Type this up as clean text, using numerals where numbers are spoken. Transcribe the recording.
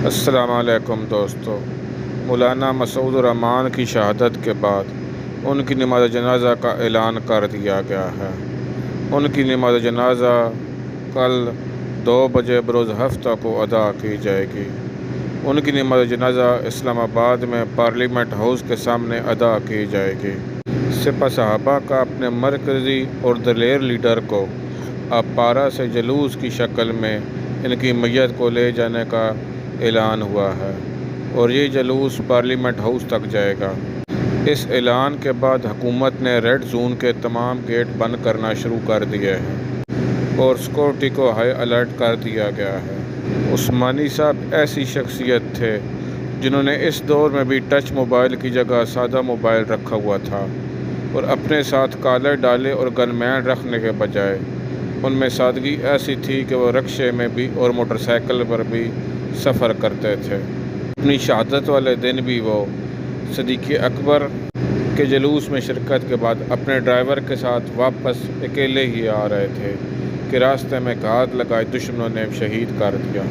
السلام علیکم دوستو، مولانا مسعود الرحمان کی شہادت کے بعد ان کی نماز جنازہ کا اعلان کر دیا گیا ہے۔ ان کی نماز جنازہ کل 2 بجے بروز ہفتہ کو ادا کی جائے گی۔ ان کی نماز جنازہ اسلام آباد میں پارلیمنٹ ہاؤس کے سامنے ادا کی جائے گی۔ سپہ صحابہ کا اپنے مرکزی اور دلیر لیڈر کو اپارہ سے جلوس کی شکل میں ان کی میت کو لے جانے کا اعلان ہوا ہے اور یہ جلوس پارلیمنٹ ہاؤس تک جائے گا۔ اس اعلان کے بعد حکومت نے ریڈ زون کے تمام گیٹ بند کرنا شروع کر دیے ہیں اور سیکورٹی کو ہائی الرٹ کر دیا گیا ہے۔ عثمانی صاحب ایسی شخصیت تھے جنہوں نے اس دور میں بھی ٹچ موبائل کی جگہ سادہ موبائل رکھا ہوا تھا اور اپنے ساتھ کالر ڈالے اور گن مین رکھنے کے بجائے ان میں سادگی ایسی تھی کہ وہ رکشے میں بھی اور موٹر سائیکل پر بھی سفر کرتے تھے۔ اپنی شہادت والے دن بھی وہ صدیق اکبر کے جلوس میں شرکت کے بعد اپنے ڈرائیور کے ساتھ واپس اکیلے ہی آ رہے تھے کہ راستے میں گھات لگائے دشمنوں نے شہید کر دیا۔